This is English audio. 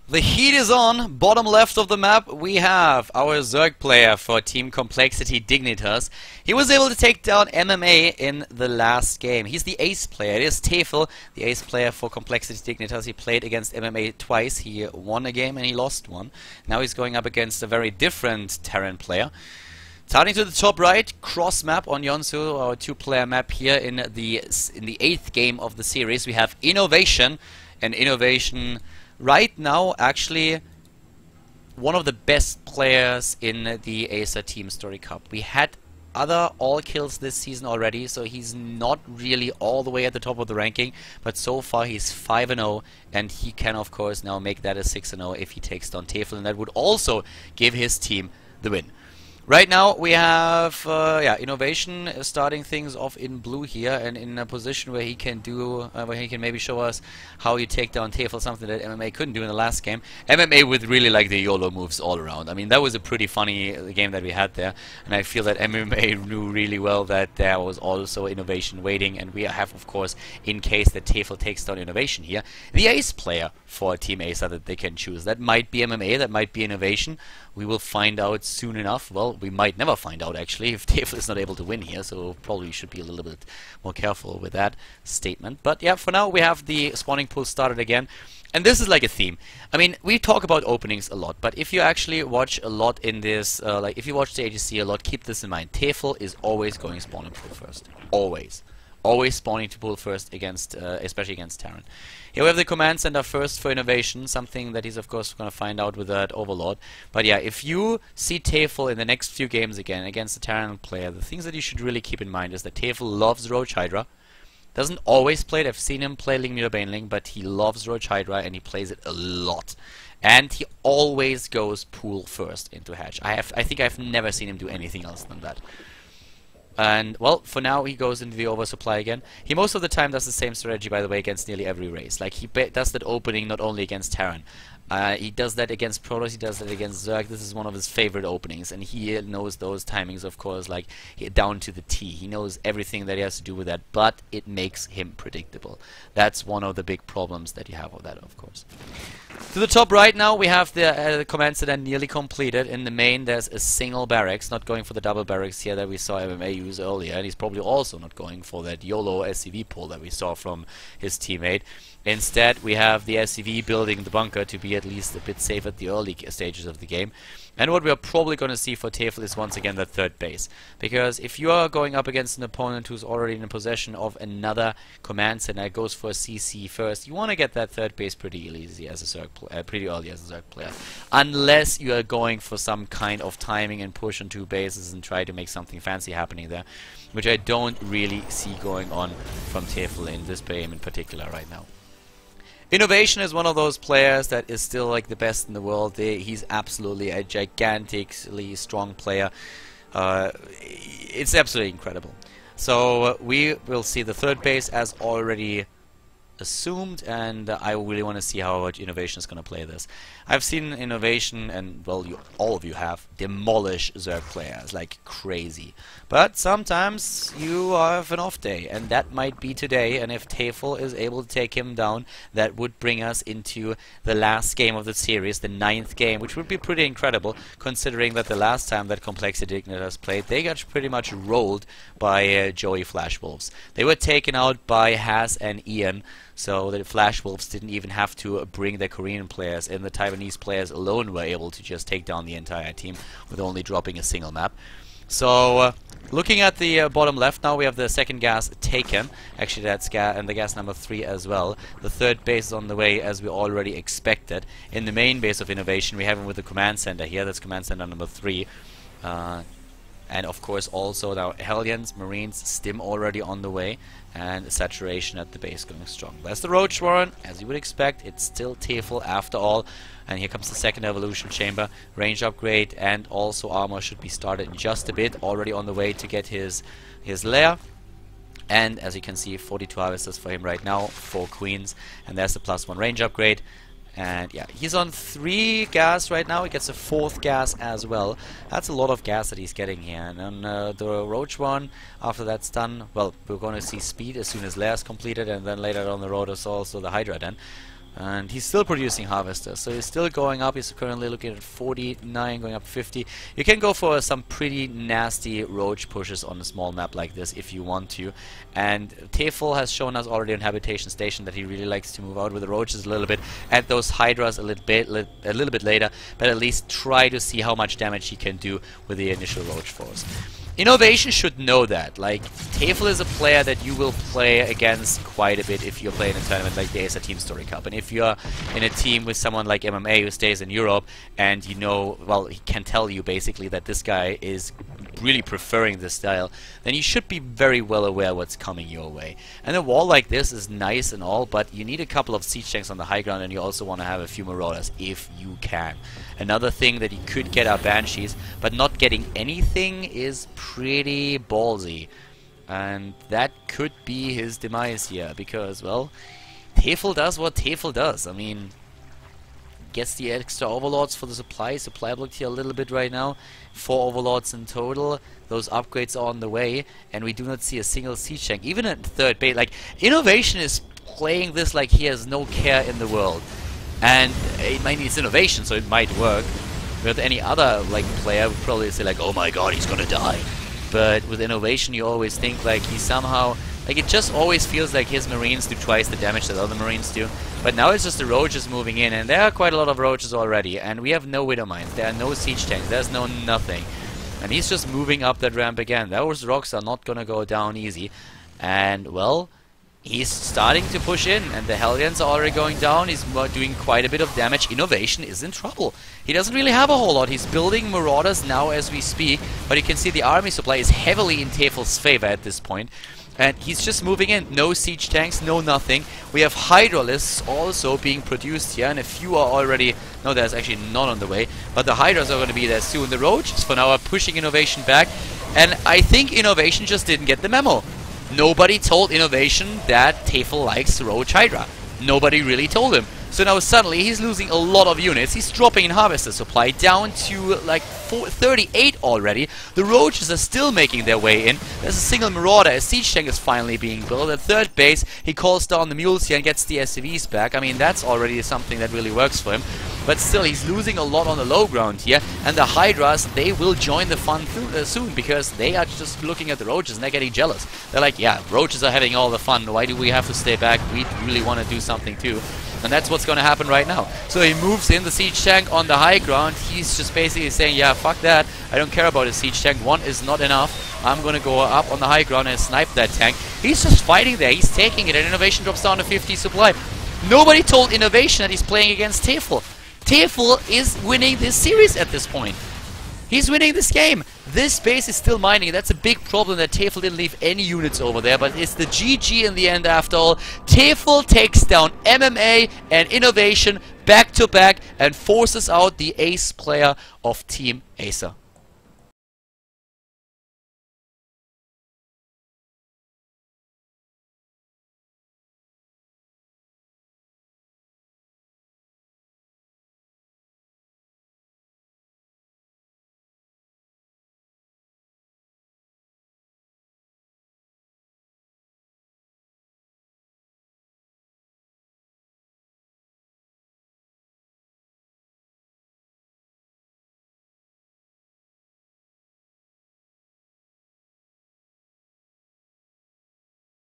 The heat is on. Bottom left of the map we have our Zerg player for Team coLDignitas. He was able to take down MMA in the last game. He's the ace player. It is Tefel, the ace player for coLDignitas. He played against MMA twice. He won a game and he lost one. Now he's going up against a very different Terran player. Starting to the top right, cross map on Yonsu, our two-player map here in the 8th game of the series. We have Innovation, and Innovation right now actually one of the best players in the Acer Team Story Cup. We had other all kills this season already, so he's not really all the way at the top of the ranking, but so far he's 5-0, and he can of course now make that a 6-0 if he takes down Tefel, and that would also give his team the win. Right now we have Innovation starting things off in blue here, and in a position where he can do, where he can maybe show us how you take down Tefel, something that MMA couldn't do in the last game. MMA with really like the YOLO moves all around. I mean, that was a pretty funny game that we had there, and I feel that MMA knew really well that there was also Innovation waiting, and we have of course, in case that Tefel takes down Innovation here, the ace player for Team Acer that they can choose. That might be MMA, that might be Innovation. We will find out soon enough. Well, we might never find out actually if Tefel is not able to win here, so probably should be a little bit more careful with that statement. But yeah, for now we have the spawning pool started again, and this is like a theme. I mean, we talk about openings a lot, but if you actually watch a lot in this, like if you watch the ATC a lot, keep this in mind. Tefel is always going spawning pool first. Always. Always spawning to pool first against, especially against Terran. Here we have the command center first for Innovation, something that he's of course going to find out with that Overlord. But yeah, if you see Tefel in the next few games again against the Terran player, the things that you should really keep in mind is that Tefel loves Roach Hydra. Doesn't always play it. I've seen him play Ling Meter Baneling, but he loves Roach Hydra and he plays it a lot. And he always goes pool first into hatch. I think I've never seen him do anything else than that. And, well, for now he goes into the oversupply again. He most of the time does the same strategy, by the way, against nearly every race. Like, he does that opening not only against Terran. He does that against Protoss, he does that against Zerg. This is one of his favorite openings, and he knows those timings, of course, like, down to the T. He knows everything that he has to do with that, but it makes him predictable. That's one of the big problems that you have with that, of course. To the top right now, we have the command center nearly completed. In the main, there's a single barracks, not going for the double barracks here that we saw MMA use earlier, and he's probably also not going for that YOLO SCV pull that we saw from his teammate. Instead, we have the SCV building the bunker to be at least a bit safe at the early stages of the game. And what we are probably going to see for Tefel is once again the third base. Because if you are going up against an opponent who's already in possession of another command center, goes for a CC first, you want to get that third base pretty easy as a Zerg pretty early as a Zerg player. Unless you are going for some kind of timing and push on two bases and try to make something fancy happening there, which I don't really see going on from Tefel in this game in particular right now. Innovation is one of those players that is still like the best in the world. He's absolutely a gigantically strong player. It's absolutely incredible. So we will see the third base as already assumed, and I really want to see how Innovation is going to play this. I've seen Innovation, and well, all of you have, demolish Zerg players like crazy. But sometimes you have an off day, and that might be today, and if Tefel is able to take him down, that would bring us into the last game of the series, the 9th game, which would be pretty incredible, considering that the last time that coLDignitas played, they got pretty much rolled by Joey Flash Wolves. They were taken out by Has and Ian, so the Flash Wolves didn't even have to bring their Korean players in. The Taiwanese players alone were able to just take down the entire team with only dropping a single map. So, looking at the bottom left now, we have the second gas taken. Actually, that's the gas number 3 as well. The third base is on the way, as we already expected. In the main base of Innovation, we have him with the command center here. That's command center number 3. And of course also now Hellions, Marines, Stim already on the way, and saturation at the base going strong. There's the Roach Warren, as you would expect. It's still Tefel after all. And here comes the second evolution chamber. Range upgrade and also armor should be started in just a bit. Already on the way to get his lair. And as you can see, 42 harvesters for him right now, 4 queens, and there's the +1 range upgrade. And yeah, he's on 3 gas right now. He gets a 4th gas as well. That's a lot of gas that he's getting here. And on the Roach one, after that's done, well, we're going to see speed as soon as Lair is completed, and then later down the road is also the Hydra then. And he's still producing harvesters, so he's still going up. He's currently looking at 49, going up 50. You can go for some pretty nasty roach pushes on a small map like this if you want to. And Tefel has shown us already on Habitation Station that he really likes to move out with the roaches a little bit, and those hydras a little bit later, but at least try to see how much damage he can do with the initial roach force. Innovation should know that. Like, Tefel is a player that you will play against quite a bit if you're playing a tournament like the Acer Team Story Cup. And if you're in a team with someone like MMA who stays in Europe, and you know, well, he can tell you basically that this guy is really preferring this style, then you should be very well aware what's coming your way. And a wall like this is nice and all, but you need a couple of siege tanks on the high ground, and you also want to have a few marauders if you can. Another thing that you could get are banshees, but not getting anything is pretty ballsy. And that could be his demise here, because, well, Tefel does what Tefel does. I mean, gets the extra overlords for the supply. Supply blocked here a little bit right now. 4 overlords in total. Those upgrades are on the way, and we do not see a single siege tank. Even at third base, like, Innovation is playing this like he has no care in the world. And it might need innovation, so it might work. With any other like player would probably say like, oh my god, he's gonna die. But with Innovation you always think like he somehow, like, it just always feels like his marines do twice the damage that other marines do. But now it's just the roaches moving in, and there are quite a lot of roaches already, and we have no widow mines, there are no siege tanks, there's no nothing. And he's just moving up that ramp again. Those rocks are not gonna go down easy. And well, he's starting to push in, and the Hellions are already going down. He's doing quite a bit of damage. Innovation is in trouble. He doesn't really have a whole lot. He's building Marauders now as we speak, but you can see the army supply is heavily in Tefel's favor at this point. And he's just moving in. No siege tanks, no nothing. We have Hydralisks also being produced here, and a few are already... No, there's actually none on the way. But the Hydras are going to be there soon. The Roaches for now are pushing Innovation back. And I think Innovation just didn't get the memo. Nobody told Innovation that Tefel likes Roach Hydra. Nobody really told him. So now suddenly he's losing a lot of units. He's dropping in Harvester supply down to like 38 already. The Roaches are still making their way in. There's a single Marauder. A siege tank is finally being built. At third base, he calls down the mules here and gets the SCVs back. I mean, that's already something that really works for him. But still, he's losing a lot on the low ground here. And the Hydras, they will join the fun soon, because they are just looking at the Roaches and they're getting jealous. They're like, yeah, Roaches are having all the fun. Why do we have to stay back? We really want to do something too. And that's what's going to happen right now. So he moves in the siege tank on the high ground. He's just basically saying, yeah, fuck that. I don't care about a siege tank. One is not enough. I'm going to go up on the high ground and snipe that tank. He's just fighting there. He's taking it. And Innovation drops down to 50 supply. Nobody told Innovation that he's playing against Tefel. Tefel is winning this series at this point. He's winning this game. This base is still mining. That's a big problem that Tefel didn't leave any units over there. But it's the GG in the end after all. Tefel takes down MMA and Innovation back to back and forces out the ace player of Team Acer.